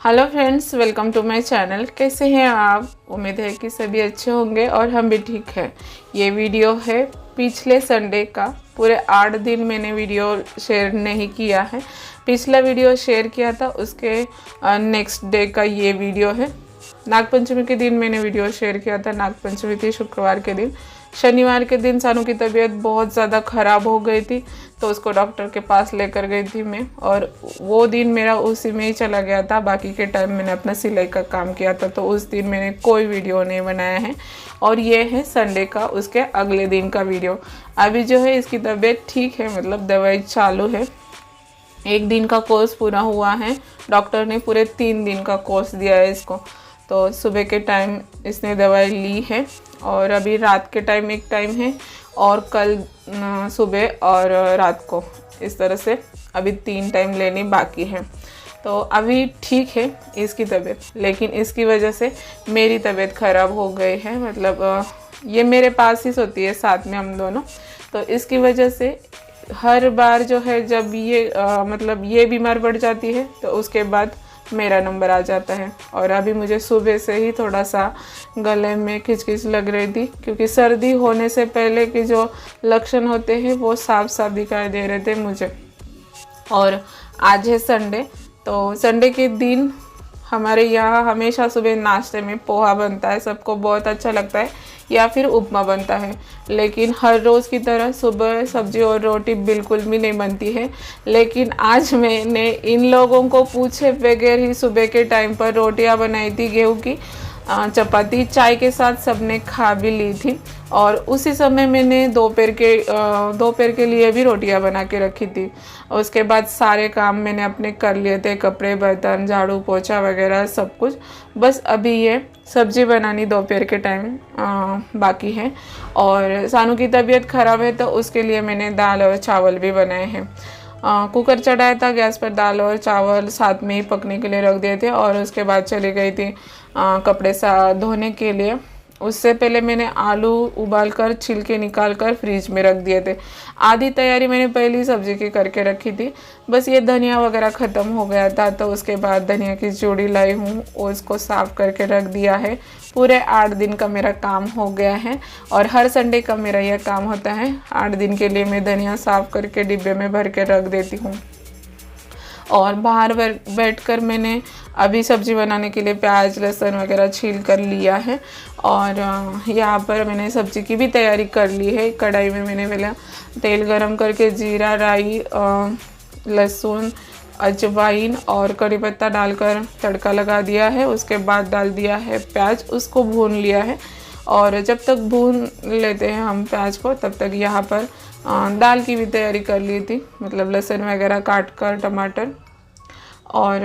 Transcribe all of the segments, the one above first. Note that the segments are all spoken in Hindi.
Hello friends, welcome to my channel. कैसे हैं आप? उम्मीद है कि सभी अच्छे होंगे और हम भी ठीक हैं। ये वीडियो है पिछले संडे का। पूरे 8 दिन मैंने वीडियो शेयर नहीं किया है। पिछला वीडियो शेयर किया था, उसके नेक्स्ट डे का ये वीडियो है। नागपंचमी के दिन मैंने वीडियो शेयर किया था। नागपंचमी थी शुक्रवार के दिन। शनिवार के दिन सानू की तबीयत बहुत ज़्यादा ख़राब हो गई थी, तो उसको डॉक्टर के पास लेकर गई थी मैं, और वो दिन मेरा उसी में ही चला गया था। बाकी के टाइम मैंने अपना सिलाई का काम किया था, तो उस दिन मैंने कोई वीडियो नहीं बनाया है। और ये है संडे का, उसके अगले दिन का वीडियो। अभी जो है इसकी तबीयत ठीक है, मतलब दवाई चालू है। 1 दिन का कोर्स पूरा हुआ है। डॉक्टर ने पूरे 3 दिन का कोर्स दिया है इसको। तो सुबह के टाइम इसने दवाई ली है, और अभी रात के टाइम एक टाइम है, और कल सुबह और रात को, इस तरह से अभी 3 टाइम लेनी बाकी है। तो अभी ठीक है इसकी तबीयत, लेकिन इसकी वजह से मेरी तबीयत ख़राब हो गई है। मतलब ये मेरे पास ही सोती है, साथ में हम दोनों। तो इसकी वजह से हर बार जो है, जब ये मतलब ये बीमार पड़ जाती है, तो उसके बाद मेरा नंबर आ जाता है। और अभी मुझे सुबह से ही थोड़ा सा गले में खिचखिच लग रही थी, क्योंकि सर्दी होने से पहले के जो लक्षण होते हैं वो साफ साफ दिखाई दे रहे थे मुझे। और आज है संडे, तो संडे के दिन हमारे यहाँ हमेशा सुबह नाश्ते में पोहा बनता है। सबको बहुत अच्छा लगता है, या फिर उपमा बनता है। लेकिन हर रोज़ की तरह सुबह सब्जी और रोटी बिल्कुल भी नहीं बनती है। लेकिन आज मैंने इन लोगों को पूछे बगैर ही सुबह के टाइम पर रोटियां बनाई थी, गेहूं की चपाती। चाय के साथ सबने खा भी ली थी। और उसी समय मैंने दोपहर के लिए भी रोटियां बना के रखी थी। उसके बाद सारे काम मैंने अपने कर लिए थे, कपड़े, बर्तन, झाड़ू, पोछा वगैरह सब कुछ। बस अभी ये सब्ज़ी बनानी दोपहर के टाइम बाकी है। और सानू की तबीयत ख़राब है, तो उसके लिए मैंने दाल और चावल भी बनाए हैं। कुकर चढ़ाया था गैस पर, दाल और चावल साथ में ही पकने के लिए रख दिए थे। और उसके बाद चली गई थी कपड़े धोने के लिए। उससे पहले मैंने आलू उबाल कर छिलके निकाल कर फ्रिज में रख दिए थे। आधी तैयारी मैंने पहली सब्जी की करके रखी थी। बस ये धनिया वगैरह ख़त्म हो गया था, तो उसके बाद धनिया की जोड़ी लाई हूँ, उसको साफ़ करके रख दिया है। पूरे 8 दिन का मेरा काम हो गया है, और हर संडे का मेरा यह काम होता है। 8 दिन के लिए मैं धनिया साफ़ करके डिब्बे में भर के रख देती हूँ। और बाहर बैठकर मैंने अभी सब्ज़ी बनाने के लिए प्याज, लहसुन वगैरह छील कर लिया है। और यहाँ पर मैंने सब्ज़ी की भी तैयारी कर ली है। कढ़ाई में मैंने पहले तेल गरम करके जीरा, राई, लहसुन, अजवाइन और करी पत्ता डालकर तड़का लगा दिया है। उसके बाद डाल दिया है प्याज, उसको भून लिया है। और जब तक भून लेते हैं हम प्याज को, तब तक यहाँ पर दाल की भी तैयारी कर ली थी। मतलब लहसुन वगैरह काट कर, टमाटर और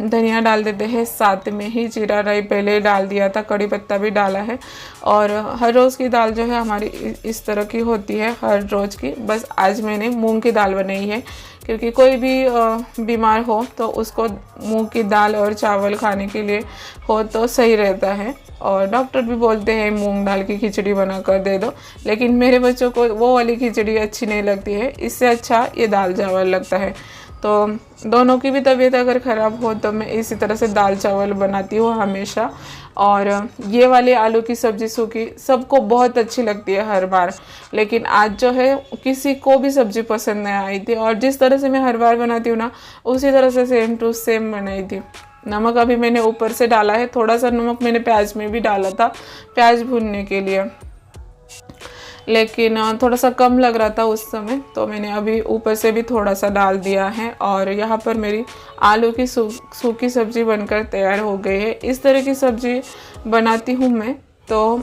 धनिया डाल देते हैं साथ में ही। जीरा, राई पहले डाल दिया था, कड़ी पत्ता भी डाला है। और हर रोज़ की दाल जो है हमारी इस तरह की होती है, हर रोज़ की। बस आज मैंने मूंग की दाल बनाई है, क्योंकि कोई भी बीमार हो तो उसको मूंग की दाल और चावल खाने के लिए हो तो सही रहता है। और डॉक्टर भी बोलते हैं मूंग दाल की खिचड़ी बना कर दे दो, लेकिन मेरे बच्चों को वो वाली खिचड़ी अच्छी नहीं लगती है। इससे अच्छा ये दाल चावल लगता है। तो दोनों की भी तबीयत अगर ख़राब हो तो मैं इसी तरह से दाल चावल बनाती हूँ हमेशा। और ये वाली आलू की सब्ज़ी सूखी सबको बहुत अच्छी लगती है हर बार, लेकिन आज जो है किसी को भी सब्ज़ी पसंद नहीं आई थी। और जिस तरह से मैं हर बार बनाती हूँ ना, उसी तरह से सेम टू सेम बनाई थी। नमक अभी मैंने ऊपर से डाला है, थोड़ा सा नमक मैंने प्याज में भी डाला था, प्याज भूनने के लिए, लेकिन थोड़ा सा कम लग रहा था उस समय, तो मैंने अभी ऊपर से भी थोड़ा सा डाल दिया है। और यहाँ पर मेरी आलू की सूखी सब्ज़ी बनकर तैयार हो गई है। इस तरह की सब्ज़ी बनाती हूँ मैं, तो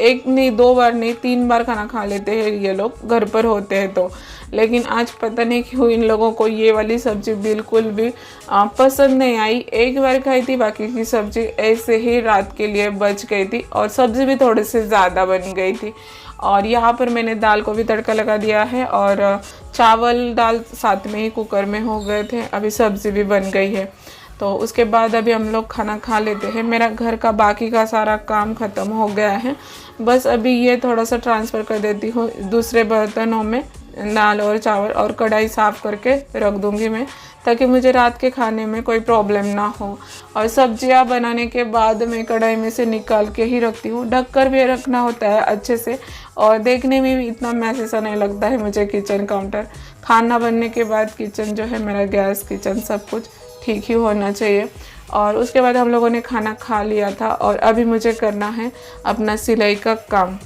1 नहीं 2 बार नहीं 3 बार खाना खा लेते हैं ये लोग, घर पर होते हैं तो। लेकिन आज पता नहीं क्यों इन लोगों को ये वाली सब्ज़ी बिल्कुल भी पसंद नहीं आई। 1 बार खाई थी, बाकी की सब्ज़ी ऐसे ही रात के लिए बच गई थी, और सब्ज़ी भी थोड़ी सी ज़्यादा बन गई थी। और यहाँ पर मैंने दाल को भी तड़का लगा दिया है, और चावल दाल साथ में ही कुकर में हो गए थे। अभी सब्ज़ी भी बन गई है, तो उसके बाद अभी हम लोग खाना खा लेते हैं। मेरा घर का बाकी का सारा काम ख़त्म हो गया है। बस अभी ये थोड़ा सा ट्रांसफ़र कर देती हूँ दूसरे बर्तनों में, दाल और चावल और कढ़ाई साफ़ करके रख दूँगी मैं, ताकि मुझे रात के खाने में कोई प्रॉब्लम ना हो। और सब्जियां बनाने के बाद मैं कढ़ाई में से निकाल के ही रखती हूँ, ढक कर भी रखना होता है अच्छे से, और देखने में भी इतना मैसी सा नहीं लगता है मुझे किचन काउंटर। खाना बनने के बाद किचन जो है मेरा, गैस किचन सब कुछ ठीक ही होना चाहिए। और उसके बाद हम लोगों ने खाना खा लिया था और अभी मुझे करना है अपना सिलाई का काम।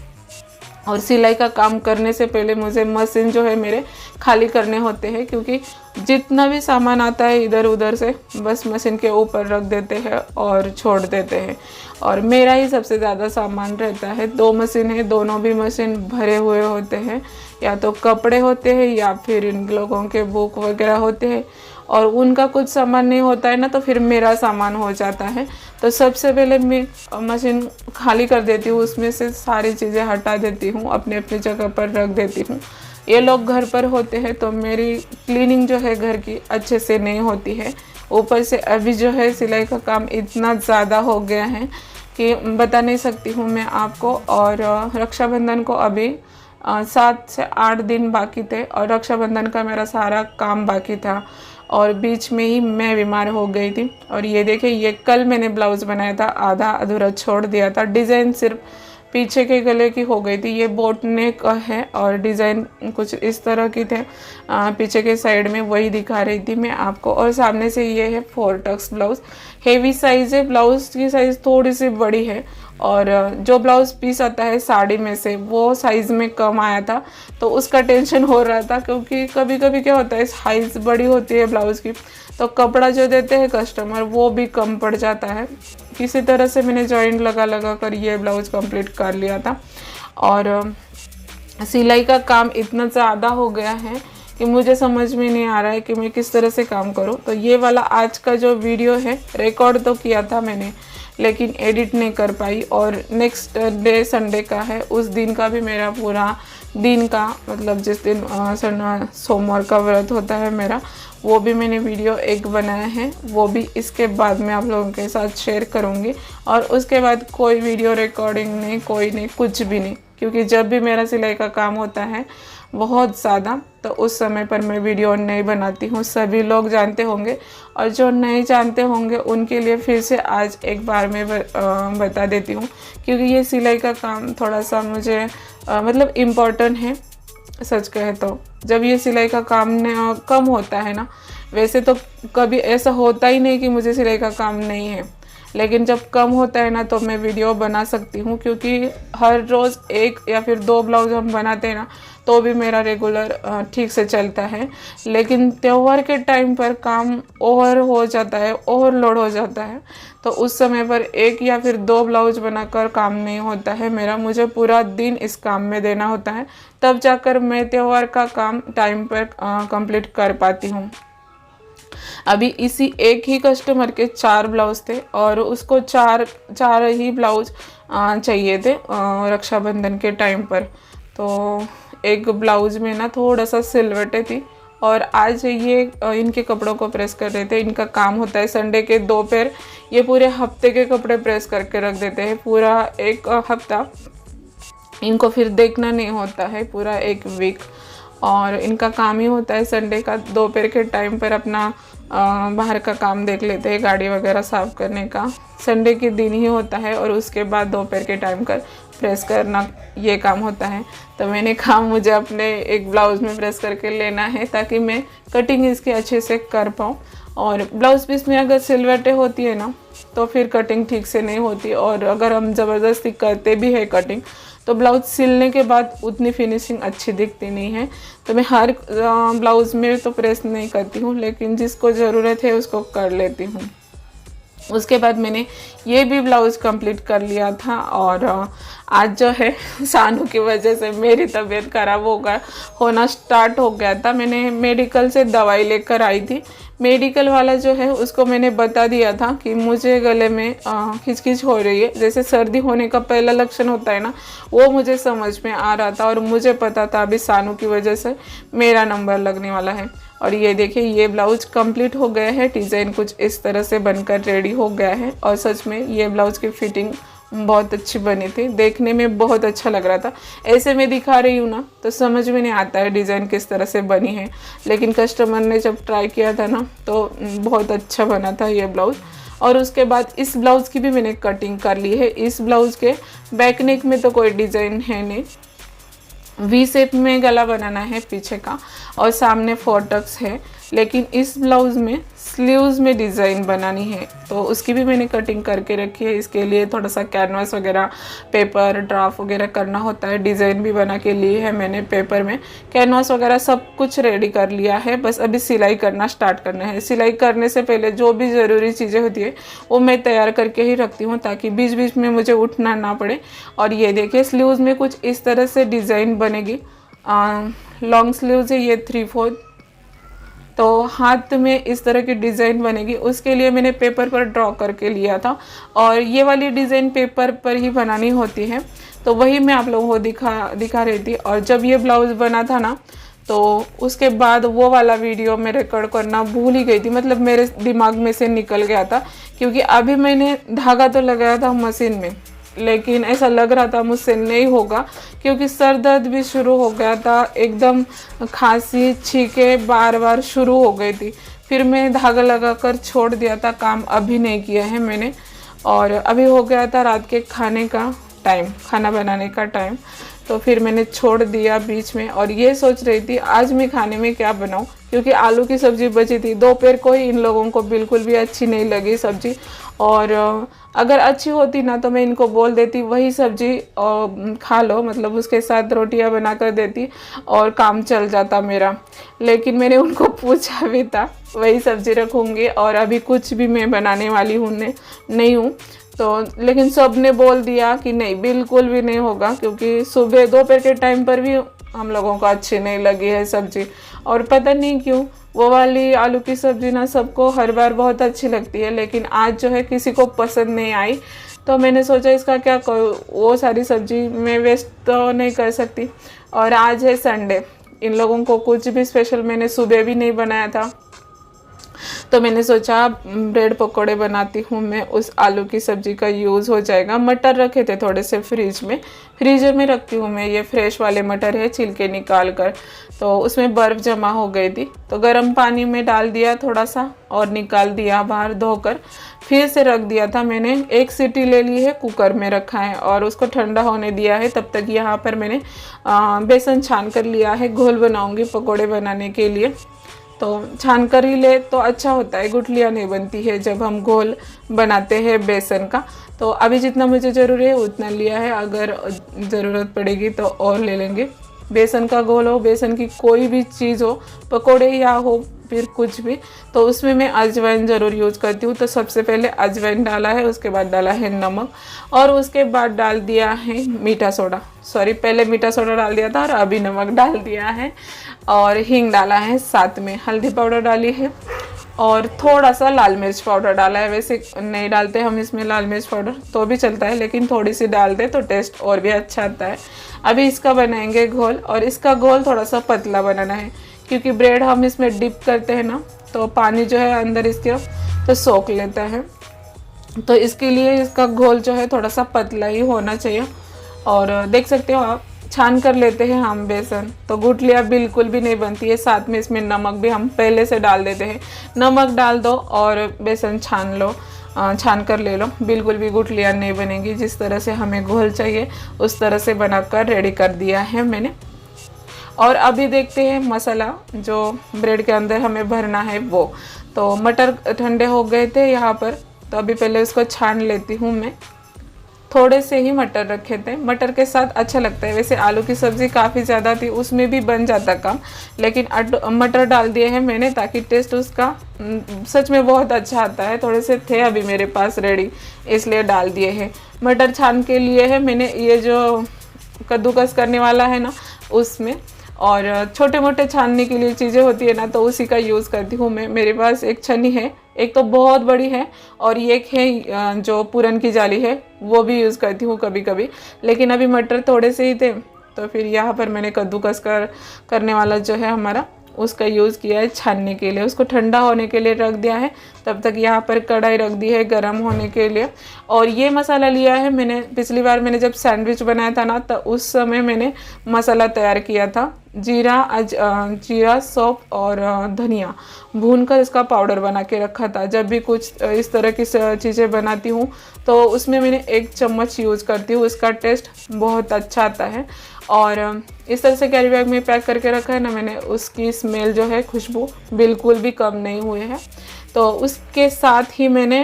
और सिलाई का काम करने से पहले मुझे मशीन जो है मेरे खाली करने होते हैं, क्योंकि जितना भी सामान आता है इधर उधर से बस मशीन के ऊपर रख देते हैं और छोड़ देते हैं। और मेरा ही सबसे ज़्यादा सामान रहता है। 2 मशीन है, दोनों भी मशीन भरे हुए होते हैं, या तो कपड़े होते हैं या फिर इन लोगों के बुक वगैरह होते हैं। और उनका कुछ सामान नहीं होता है ना, तो फिर मेरा सामान हो जाता है। तो सबसे पहले मैं मशीन खाली कर देती हूँ, उसमें से सारी चीज़ें हटा देती हूँ, अपने अपनी जगह पर रख देती हूँ। ये लोग घर पर होते हैं तो मेरी क्लीनिंग जो है घर की अच्छे से नहीं होती है। ऊपर से अभी जो है सिलाई का काम इतना ज़्यादा हो गया है कि बता नहीं सकती हूँ मैं आपको। और रक्षाबंधन को अभी 7 से 8 दिन बाकी थे और रक्षाबंधन का मेरा सारा काम बाकी था, और बीच में ही मैं बीमार हो गई थी। और ये देखिए, ये कल मैंने ब्लाउज़ बनाया था, आधा अधूरा छोड़ दिया था। डिज़ाइन सिर्फ पीछे के गले की हो गई थी। ये बोट नेक है और डिज़ाइन कुछ इस तरह की थे, पीछे के साइड में वही दिखा रही थी मैं आपको। और सामने से ये है 4 टक्स ब्लाउज़, हेवी साइज़ है, ब्लाउज़ की साइज़ थोड़ी सी बड़ी है। और जो ब्लाउज़ पीस आता है साड़ी में से वो साइज़ में कम आया था, तो उसका टेंशन हो रहा था, क्योंकि कभी कभी क्या होता है साइज़ बड़ी होती है ब्लाउज़ की, तो कपड़ा जो देते हैं कस्टमर वो भी कम पड़ जाता है। किसी तरह से मैंने जॉइंट लगा कर ये ब्लाउज़ कंप्लीट कर लिया था। और सिलाई का काम इतना ज़्यादा हो गया है कि मुझे समझ में नहीं आ रहा है कि मैं किस तरह से काम करूं। तो ये वाला आज का जो वीडियो है, रिकॉर्ड तो किया था मैंने, लेकिन एडिट नहीं कर पाई। और नेक्स्ट डे संडे का है, उस दिन का भी मेरा पूरा दिन का, मतलब जिस दिन सोमवार का व्रत होता है मेरा, वो भी मैंने वीडियो एक बनाया है, वो भी इसके बाद मैं आप लोगों के साथ शेयर करूँगी। और उसके बाद कोई वीडियो रिकॉर्डिंग नहीं, कोई नहीं, कुछ भी नहीं, क्योंकि जब भी मेरा सिलाई का काम होता है बहुत ज़्यादा, तो उस समय पर मैं वीडियो नहीं बनाती हूँ। सभी लोग जानते होंगे, और जो नहीं जानते होंगे उनके लिए फिर से आज एक बार मैं बता देती हूँ, क्योंकि ये सिलाई का काम थोड़ा सा मुझे मतलब इम्पोर्टेंट है। सच कहे तो जब ये सिलाई का काम कम होता है ना, वैसे तो कभी ऐसा होता ही नहीं कि मुझे सिलाई का काम नहीं है, लेकिन जब कम होता है ना तो मैं वीडियो बना सकती हूँ, क्योंकि हर रोज़ 1 या फिर 2 ब्लाउज हम बनाते हैं ना, तो भी मेरा रेगुलर ठीक से चलता है। लेकिन त्यौहार के टाइम पर काम ओवर हो जाता है, ओवरलोड हो जाता है, तो उस समय पर 1 या फिर 2 ब्लाउज बनाकर काम नहीं होता है मेरा। मुझे पूरा दिन इस काम में देना होता है, तब जाकर मैं त्यौहार का काम टाइम पर कंप्लीट कर पाती हूँ। अभी इसी एक ही कस्टमर के 4 ब्लाउज थे, और उसको चार ही ब्लाउज चाहिए थे रक्षाबंधन के टाइम पर। तो एक ब्लाउज में ना थोड़ा सा सिलवटें थी, और आज ये इनके कपड़ों को प्रेस कर रहे थे। इनका काम होता है संडे के दोपहर, ये पूरे हफ्ते के कपड़े प्रेस करके रख देते हैं, पूरा एक हफ्ता इनको फिर देखना नहीं होता है, पूरा एक वीक। और इनका काम ही होता है संडे का दोपहर के टाइम पर अपना बाहर का काम देख लेते हैं, गाड़ी वगैरह साफ़ करने का संडे के दिन ही होता है, और उसके बाद दोपहर के टाइम कर प्रेस करना ये काम होता है। तो मैंने कहा मुझे अपने एक ब्लाउज़ में प्रेस करके लेना है, ताकि मैं कटिंग इसकी अच्छे से कर पाऊँ। और ब्लाउज़ पीस में अगर सिलवटें होती है ना, तो फिर कटिंग ठीक से नहीं होती, और अगर हम ज़बरदस्ती करते भी है कटिंग, तो ब्लाउज सिलने के बाद उतनी फिनिशिंग अच्छी दिखती नहीं है। तो मैं हर ब्लाउज़ में तो प्रेस नहीं करती हूँ, लेकिन जिसको ज़रूरत है उसको कर लेती हूँ। उसके बाद मैंने ये भी ब्लाउज़ कंप्लीट कर लिया था। और आज जो है सानू की वजह से मेरी तबीयत ख़राब होना स्टार्ट हो गया था। मैंने मेडिकल से दवाई लेकर आई थी। मेडिकल वाला जो है उसको मैंने बता दिया था कि मुझे गले में खिचखिच हो रही है, जैसे सर्दी होने का पहला लक्षण होता है ना, वो मुझे समझ में आ रहा था। और मुझे पता था अभी सानू की वजह से मेरा नंबर लगने वाला है। और ये देखिए, ये ब्लाउज कंप्लीट हो गया है, डिज़ाइन कुछ इस तरह से बनकर रेडी हो गया है। और सच में ये ब्लाउज की फिटिंग बहुत अच्छी बनी थी, देखने में बहुत अच्छा लग रहा था। ऐसे मैं दिखा रही हूँ ना तो समझ में नहीं आता है डिज़ाइन किस तरह से बनी है, लेकिन कस्टमर ने जब ट्राई किया था ना तो बहुत अच्छा बना था ये ब्लाउज़। और उसके बाद इस ब्लाउज़ की भी मैंने कटिंग कर ली है। इस ब्लाउज़ के बैक नेक में तो कोई डिज़ाइन है नहीं, वी शेप में गला बनाना है पीछे का और सामने 4 टक्स है, लेकिन इस ब्लाउज़ में स्लीव्स में डिज़ाइन बनानी है तो उसकी भी मैंने कटिंग करके रखी है। इसके लिए थोड़ा सा कैनवास वगैरह, पेपर ड्राफ्ट वगैरह करना होता है। डिज़ाइन भी बना के लिए है मैंने पेपर में, कैनवास वगैरह सब कुछ रेडी कर लिया है, बस अभी सिलाई करना स्टार्ट करना है। सिलाई करने से पहले जो भी ज़रूरी चीज़ें होती है वो मैं तैयार करके ही रखती हूँ ताकि बीच बीच में मुझे उठना ना पड़े। और ये देखिए स्लीव्स में कुछ इस तरह से डिज़ाइन बनेगी। लॉन्ग स्लीव्स है ये 3/4, तो हाथ में इस तरह की डिज़ाइन बनेगी। उसके लिए मैंने पेपर पर ड्रॉ करके लिया था और ये वाली डिज़ाइन पेपर पर ही बनानी होती है, तो वही मैं आप लोगों को दिखा रही थी। और जब ये ब्लाउज़ बना था ना तो उसके बाद वो वाला वीडियो मैं रिकॉर्ड करना भूल ही गई थी, मतलब मेरे दिमाग में से निकल गया था, क्योंकि अभी मैंने धागा तो लगाया था मशीन में, लेकिन ऐसा लग रहा था मुझसे नहीं होगा क्योंकि सर दर्द भी शुरू हो गया था, एकदम खांसी छींके बार बार शुरू हो गई थी। फिर मैं धागा लगाकर छोड़ दिया था, काम अभी नहीं किया है मैंने। और अभी हो गया था रात के खाने का टाइम, खाना बनाने का टाइम, तो फिर मैंने छोड़ दिया बीच में। और ये सोच रही थी आज मैं खाने में क्या बनाऊं, क्योंकि आलू की सब्ज़ी बची थी दोपहर को ही, इन लोगों को बिल्कुल भी अच्छी नहीं लगी सब्ज़ी। और अगर अच्छी होती ना तो मैं इनको बोल देती वही सब्ज़ी खा लो, मतलब उसके साथ रोटियां बना कर देती और काम चल जाता मेरा। लेकिन मैंने उनको पूछा भी था, वही सब्ज़ी रखूँगी और अभी कुछ भी मैं बनाने वाली हूँ नहीं हूँ, तो लेकिन सब ने बोल दिया कि नहीं बिल्कुल भी नहीं होगा, क्योंकि सुबह दोपहर के टाइम पर भी हम लोगों को अच्छी नहीं लगी है सब्ज़ी। और पता नहीं क्यों वो वाली आलू की सब्ज़ी ना सबको हर बार बहुत अच्छी लगती है, लेकिन आज जो है किसी को पसंद नहीं आई, तो मैंने सोचा इसका क्या करूँ, वो सारी सब्ज़ी मैं वेस्ट तो नहीं कर सकती। और आज है संडे, इन लोगों को कुछ भी स्पेशल मैंने सुबह भी नहीं बनाया था, तो मैंने सोचा ब्रेड पकोड़े बनाती हूँ मैं, उस आलू की सब्ज़ी का यूज़ हो जाएगा। मटर रखे थे थोड़े से फ्रीजर में रखती हूँ मैं, ये फ्रेश वाले मटर है छिलके निकाल कर, तो उसमें बर्फ़ जमा हो गई थी, तो गर्म पानी में डाल दिया थोड़ा सा और निकाल दिया बाहर धोकर, फिर से रख दिया था मैंने। 1 सीटी ले ली है, कुकर में रखा है और उसको ठंडा होने दिया है। तब तक यहाँ पर मैंने बेसन छान कर लिया है, घोल बनाऊँगी पकोड़े बनाने के लिए। तो छान कर ही ले तो अच्छा होता है, गुठलियाँ नहीं बनती है जब हम घोल बनाते हैं बेसन का। तो अभी जितना मुझे ज़रूरी है उतना लिया है, अगर ज़रूरत पड़ेगी तो और ले लेंगे। बेसन का घोल हो, बेसन की कोई भी चीज़ हो, पकोड़े या हो फिर कुछ भी, तो उसमें मैं अजवाइन ज़रूर यूज़ करती हूँ। तो सबसे पहले अजवाइन डाला है, उसके बाद डाला है नमक और उसके बाद डाल दिया है मीठा सोडा, सॉरी पहले मीठा सोडा डाल दिया था और अभी नमक डाल दिया है, और हींग डाला है, साथ में हल्दी पाउडर डाली है और थोड़ा सा लाल मिर्च पाउडर डाला है। वैसे नहीं डालते हम इसमें लाल मिर्च पाउडर, तो भी चलता है, लेकिन थोड़ी सी डाल दे तो टेस्ट और भी अच्छा आता है। अभी इसका बनाएंगे घोल, और इसका घोल थोड़ा सा पतला बनाना है क्योंकि ब्रेड हम इसमें डिप करते हैं ना, तो पानी जो है अंदर इसके तो सोख लेता है, तो इसके लिए इसका घोल जो है थोड़ा सा पतला ही होना चाहिए। और देख सकते हो आप, छान कर लेते हैं हम बेसन, तो गुठलियाँ बिल्कुल भी नहीं बनती है। साथ में इसमें नमक भी हम पहले से डाल देते हैं, नमक डाल दो और बेसन छान लो, छान कर ले लो, बिल्कुल भी गुठलियाँ नहीं बनेंगी। जिस तरह से हमें घोल चाहिए उस तरह से बनाकर रेडी कर दिया है मैंने। और अभी देखते हैं मसाला जो ब्रेड के अंदर हमें भरना है वो। तो मटर ठंडे हो गए थे यहाँ पर, तो अभी पहले उसको छान लेती हूँ मैं। थोड़े से ही मटर रखे थे, मटर के साथ अच्छा लगता है। वैसे आलू की सब्ज़ी काफ़ी ज़्यादा थी, उसमें भी बन जाता काम, लेकिन मटर डाल दिए हैं मैंने ताकि टेस्ट उसका सच में बहुत अच्छा आता है। थोड़े से थे अभी मेरे पास रेडी, इसलिए डाल दिए हैं। मटर छान के लिए है मैंने ये जो कद्दूकस करने वाला है ना उसमें, और छोटे मोटे छानने के लिए चीज़ें होती है ना तो उसी का यूज़ करती हूँ मैं। मेरे पास एक छन्नी है, एक तो बहुत बड़ी है और एक है जो पूरन की जाली है, वो भी यूज़ करती हूँ कभी कभी, लेकिन अभी मटर थोड़े से ही थे तो फिर यहाँ पर मैंने कद्दूकस करने वाला जो है हमारा, उसका यूज़ किया है छानने के लिए। उसको ठंडा होने के लिए रख दिया है तब तक यहाँ पर कढ़ाई रख दी है गरम होने के लिए। और ये मसाला लिया है मैंने, पिछली बार मैंने जब सैंडविच बनाया था ना, तो उस समय मैंने मसाला तैयार किया था। जीरा सौंफ और धनिया भूनकर इसका पाउडर बना के रखा था। जब भी कुछ इस तरह की चीज़ें बनाती हूँ तो उसमें मैंने 1 चम्मच यूज़ करती हूँ, इसका टेस्ट बहुत अच्छा आता है। और इस तरह से कैरी बैग में पैक करके रखा है ना मैंने, उसकी स्मेल जो है, खुशबू बिल्कुल भी कम नहीं हुई है। तो उसके साथ ही मैंने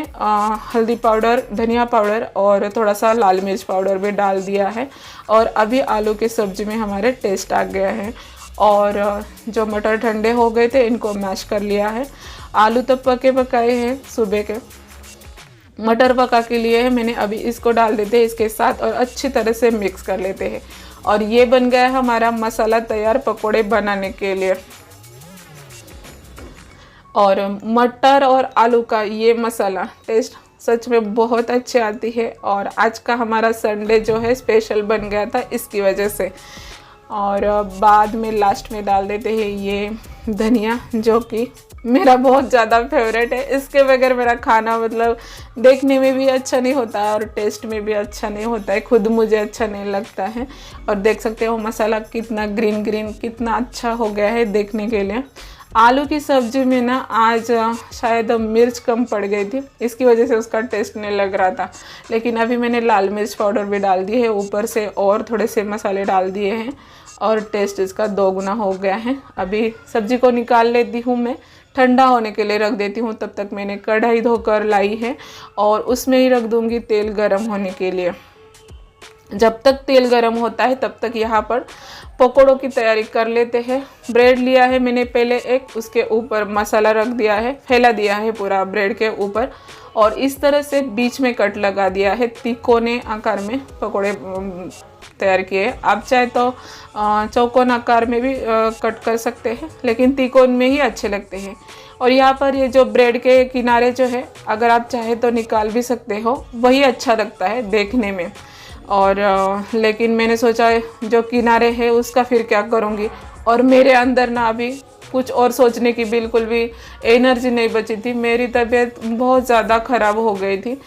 हल्दी पाउडर, धनिया पाउडर और थोड़ा सा लाल मिर्च पाउडर भी डाल दिया है। और अभी आलू की सब्ज़ी में हमारे टेस्ट आ गया है। और जो मटर ठंडे हो गए थे, इनको मैश कर लिया है। आलू तो पकाए हैं सुबह के, मटर पका के लिए है मैंने, अभी इसको डाल देते हैं इसके साथ और अच्छी तरह से मिक्स कर लेते हैं। और ये बन गया है हमारा मसाला तैयार पकोड़े बनाने के लिए। और मटर और आलू का ये मसाला टेस्ट सच में बहुत अच्छी आती है। और आज का हमारा संडे जो है स्पेशल बन गया था इसकी वजह से। और बाद में लास्ट में डाल देते हैं ये धनिया, जो कि मेरा बहुत ज़्यादा फेवरेट है। इसके बगैर मेरा खाना मतलब देखने में भी अच्छा नहीं होता है और टेस्ट में भी अच्छा नहीं होता है, खुद मुझे अच्छा नहीं लगता है। और देख सकते हो मसाला कितना ग्रीन ग्रीन, कितना अच्छा हो गया है देखने के लिए। आलू की सब्ज़ी में ना आज शायद मिर्च कम पड़ गई थी, इसकी वजह से उसका टेस्ट नहीं लग रहा था। लेकिन अभी मैंने लाल मिर्च पाउडर भी डाल दी है ऊपर से, और थोड़े से मसाले डाल दिए हैं और टेस्ट इसका 2 गुना हो गया है। अभी सब्ज़ी को निकाल लेती हूँ मैं, ठंडा होने के लिए रख देती हूँ। तब तक मैंने कढ़ाई धोकर लाई है और उसमें ही रख दूँगी तेल गरम होने के लिए। जब तक तेल गरम होता है तब तक यहाँ पर पकोड़ों की तैयारी कर लेते हैं। ब्रेड लिया है मैंने पहले एक, उसके ऊपर मसाला रख दिया है, फैला दिया है पूरा ब्रेड के ऊपर, और इस तरह से बीच में कट लगा दिया है। तिकोने आकार में पकोड़े तैयार किए। आप चाहे तो चौकोन आकार में भी कट कर सकते हैं, लेकिन तिकोन में ही अच्छे लगते हैं। और यहाँ पर ये जो ब्रेड के किनारे जो है, अगर आप चाहे तो निकाल भी सकते हो, वही अच्छा लगता है देखने में। और लेकिन मैंने सोचा जो किनारे है उसका फिर क्या करूँगी, और मेरे अंदर ना अभी कुछ और सोचने की बिल्कुल भी एनर्जी नहीं बची थी। मेरी तबीयत बहुत ज़्यादा ख़राब हो गई थी,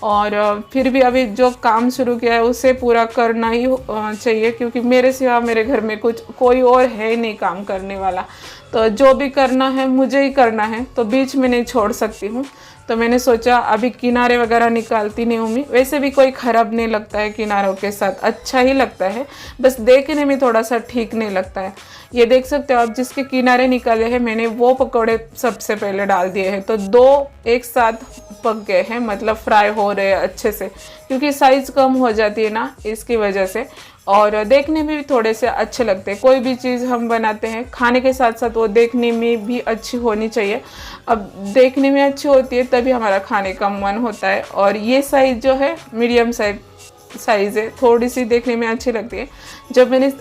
और फिर भी अभी जो काम शुरू किया है उसे पूरा करना ही चाहिए, क्योंकि मेरे सिवा मेरे घर में कोई और है नहीं काम करने वाला। तो जो भी करना है मुझे ही करना है, तो बीच में नहीं छोड़ सकती हूँ। तो मैंने सोचा अभी किनारे वगैरह निकालती नहीं हूँ मैं, वैसे भी कोई ख़राब नहीं लगता है किनारों के साथ, अच्छा ही लगता है, बस देखने में थोड़ा सा ठीक नहीं लगता है। ये देख सकते हो आप, जिसके किनारे निकाले हैं मैंने वो पकौड़े सबसे पहले डाल दिए हैं, तो 2 एक साथ पक गए हैं, मतलब फ्राई हो रहे हैं अच्छे से, क्योंकि साइज़ कम हो जाती है ना इसकी वजह से, और देखने में भी थोड़े से अच्छे लगते हैं। कोई भी चीज़ हम बनाते हैं खाने के साथ साथ वो देखने में भी अच्छी होनी चाहिए। अब देखने में अच्छी होती है तभी हमारा खाने का मन होता है। और ये साइज़ जो है मीडियम साइज़ है, थोड़ी सी देखने में अच्छी लगती है। जब मैंने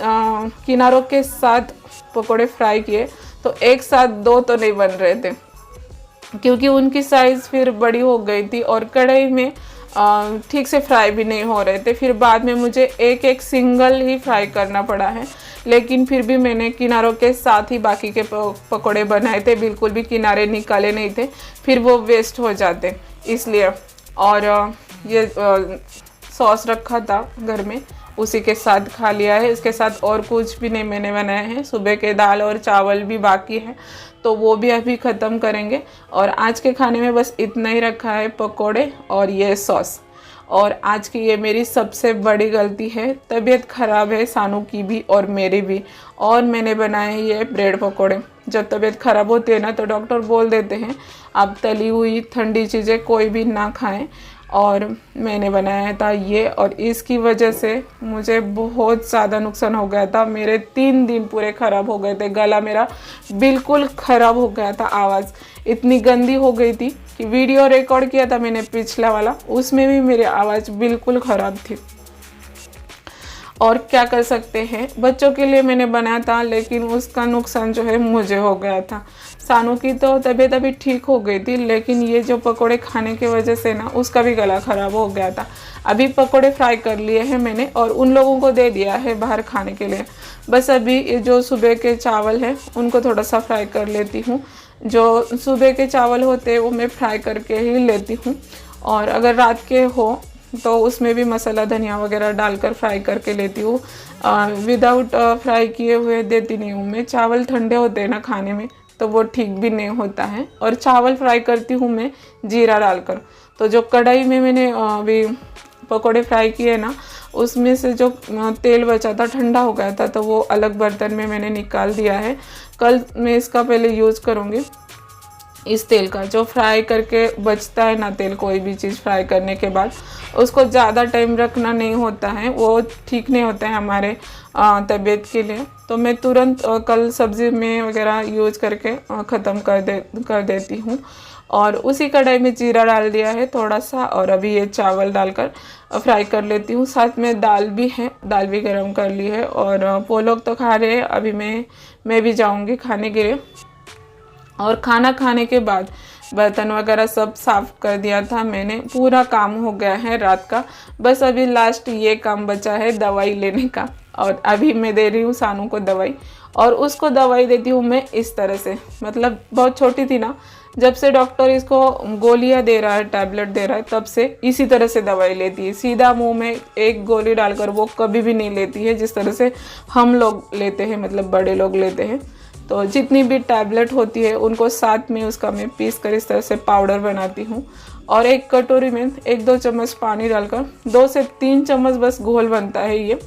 किनारों के साथ पकोड़े फ्राई किए तो एक साथ 2 तो नहीं बन रहे थे, क्योंकि उनकी साइज़ फिर बड़ी हो गई थी और कढ़ाई में ठीक से फ्राई भी नहीं हो रहे थे। फिर बाद में मुझे एक सिंगल ही फ्राई करना पड़ा है, लेकिन फिर भी मैंने किनारों के साथ ही बाकी के पकोड़े बनाए थे, बिल्कुल भी किनारे निकाले नहीं थे, फिर वो वेस्ट हो जाते इसलिए। और ये सॉस रखा था घर में, उसी के साथ खा लिया है। इसके साथ और कुछ भी नहीं मैंने बनाया है, सुबह के दाल और चावल भी बाकी है, तो वो भी अभी ख़त्म करेंगे। और आज के खाने में बस इतना ही रखा है, पकोड़े और ये सॉस। और आज की ये मेरी सबसे बड़ी गलती है, तबीयत ख़राब है सानू की भी और मेरी भी, और मैंने बनाए ये ब्रेड पकोड़े। जब तबीयत ख़राब होती है ना तो डॉक्टर बोल देते हैं आप तली हुई ठंडी चीज़ें कोई भी ना खाएं, और मैंने बनाया था ये, और इसकी वजह से मुझे बहुत ज़्यादा नुकसान हो गया था। मेरे 3 दिन पूरे ख़राब हो गए थे, गला मेरा बिल्कुल ख़राब हो गया था, आवाज़ इतनी गंदी हो गई थी कि वीडियो रिकॉर्ड किया था मैंने पिछला वाला, उसमें भी मेरी आवाज़ बिल्कुल ख़राब थी। और क्या कर सकते हैं, बच्चों के लिए मैंने बनाया था, लेकिन उसका नुकसान जो है मुझे हो गया था। सानू की तो तबीयत अभी ठीक हो गई थी, लेकिन ये जो पकोड़े खाने की वजह से ना उसका भी गला ख़राब हो गया था। अभी पकोड़े फ्राई कर लिए हैं मैंने और उन लोगों को दे दिया है बाहर खाने के लिए। बस अभी ये जो सुबह के चावल हैं उनको थोड़ा सा फ्राई कर लेती हूँ, जो सुबह के चावल होते हैं वो मैं फ्राई करके ही लेती हूँ, और अगर रात के हो तो उसमें भी मसाला धनिया वगैरह डालकर फ्राई करके लेती हूँ। विदाउट फ्राई किए हुए देती नहीं हूँ मैं। चावल ठंडे होते हैं ना खाने में, तो वो ठीक भी नहीं होता है। और चावल फ्राई करती हूँ मैं जीरा डालकर। तो जो कढ़ाई में मैंने अभी पकोड़े फ्राई किए ना, उसमें से जो तेल बचा था ठंडा हो गया था, तो वो अलग बर्तन में मैंने निकाल दिया है। कल मैं इसका पहले यूज़ करूँगी, इस तेल का। जो फ्राई करके बचता है ना तेल, कोई भी चीज़ फ्राई करने के बाद उसको ज़्यादा टाइम रखना नहीं होता है, वो ठीक नहीं होता है हमारे तबीयत के लिए। तो मैं तुरंत कल सब्ज़ी में वगैरह यूज करके ख़त्म कर देती हूँ। और उसी कढ़ाई में जीरा डाल दिया है थोड़ा सा, और अभी ये चावल डालकर फ्राई कर लेती हूँ। साथ में दाल भी है, दाल भी गरम कर ली है। और वो लोग तो खा रहे हैं, अभी मैं भी जाऊँगी खाने के लिए। और खाना खाने के बाद बर्तन वगैरह सब साफ़ कर दिया था मैंने, पूरा काम हो गया है रात का। बस अभी लास्ट ये काम बचा है दवाई लेने का, और अभी मैं दे रही हूँ सानू को दवाई। और उसको दवाई देती हूँ मैं इस तरह से, मतलब बहुत छोटी थी ना, जब से डॉक्टर इसको गोलियां दे रहा है, टैबलेट दे रहा है, तब से इसी तरह से दवाई लेती है। सीधा मुंह में एक गोली डालकर वो कभी भी नहीं लेती है, जिस तरह से हम लोग लेते हैं, मतलब बड़े लोग लेते हैं। तो जितनी भी टैबलेट होती है उनको साथ में उसका मैं पीस कर इस तरह से पाउडर बनाती हूँ। और एक कटोरी में 1-2 चम्मच पानी डालकर 2 से 3 चम्मच बस घोल बनता है ये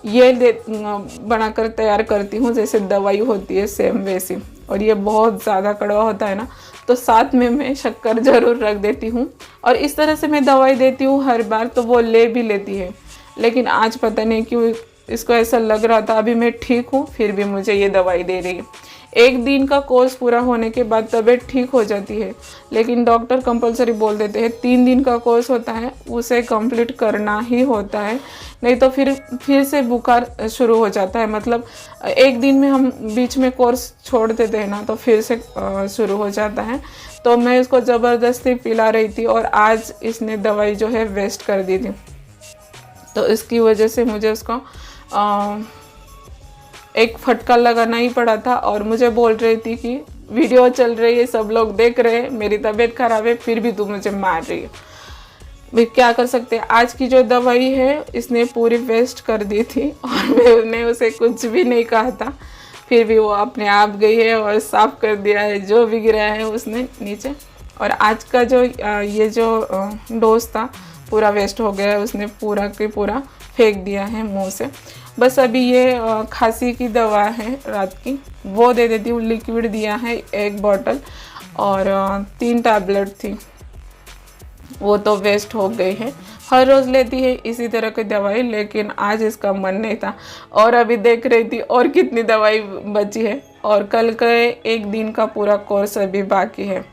बनाकर तैयार करती हूँ, जैसे दवाई होती है सेम वैसी। और ये बहुत ज़्यादा कड़वा होता है ना, तो साथ में मैं शक्कर ज़रूर रख देती हूँ। और इस तरह से मैं दवाई देती हूँ हर बार, तो वो ले भी लेती है। लेकिन आज पता नहीं क्यों इसको ऐसा लग रहा था, अभी मैं ठीक हूँ फिर भी मुझे ये दवाई दे रही है। 1 दिन का कोर्स पूरा होने के बाद तबीयत ठीक हो जाती है, लेकिन डॉक्टर कंपलसरी बोल देते हैं 3 दिन का कोर्स होता है, उसे कंप्लीट करना ही होता है, नहीं तो फिर से बुखार शुरू हो जाता है। मतलब 1 दिन में हम बीच में कोर्स छोड़ देते हैं ना, तो फिर से शुरू हो जाता है। तो मैं इसको ज़बरदस्ती पिला रही थी, और आज इसने दवाई जो है वेस्ट कर दी थी। तो इसकी वजह से मुझे उसको एक फटका लगाना ही पड़ा था। और मुझे बोल रही थी कि वीडियो चल रही है, सब लोग देख रहे हैं, मेरी तबीयत ख़राब है, फिर भी तू मुझे मार रही है। मैं क्या कर सकते हैं। आज की जो दवाई है इसने पूरी वेस्ट कर दी थी, और मैंने उसे कुछ भी नहीं कहा था, फिर भी वो अपने आप गई है और साफ़ कर दिया है जो भी गिरा है उसने नीचे। और आज का जो ये जो डोज था पूरा वेस्ट हो गया है, उसने पूरा के पूरा फेंक दिया है मुंह से। बस अभी ये खांसी की दवा है रात की, वो दे देती हूँ। लिक्विड दिया है 1 बॉटल, और 3 टैबलेट थी, वो तो वेस्ट हो गई है। हर रोज़ लेती है इसी तरह की दवाई, लेकिन आज इसका मन नहीं था। और अभी देख रही थी और कितनी दवाई बची है, और कल के 1 दिन का पूरा कोर्स अभी बाकी है।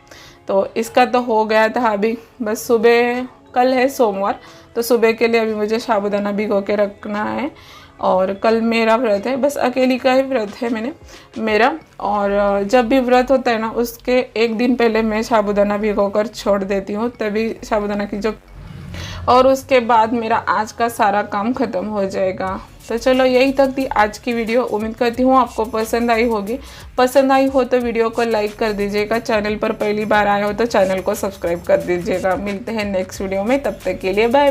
तो इसका तो हो गया था। अभी बस सुबह, कल है सोमवार, तो सुबह के लिए अभी मुझे साबूदाना भिगो के रखना है। और कल मेरा व्रत है, बस अकेली का ही व्रत है मेरा। और जब भी व्रत होता है ना, उसके 1 दिन पहले मैं साबूदाना भिगो कर छोड़ देती हूँ, तभी साबूदाना की जो, और उसके बाद मेरा आज का सारा काम ख़त्म हो जाएगा। तो चलो, यही तक थी आज की वीडियो। उम्मीद करती हूँ आपको पसंद आई होगी। पसंद आई हो तो वीडियो को लाइक कर दीजिएगा। चैनल पर पहली बार आए हो तो चैनल को सब्सक्राइब कर दीजिएगा। मिलते हैं नेक्स्ट वीडियो में, तब तक के लिए बाय।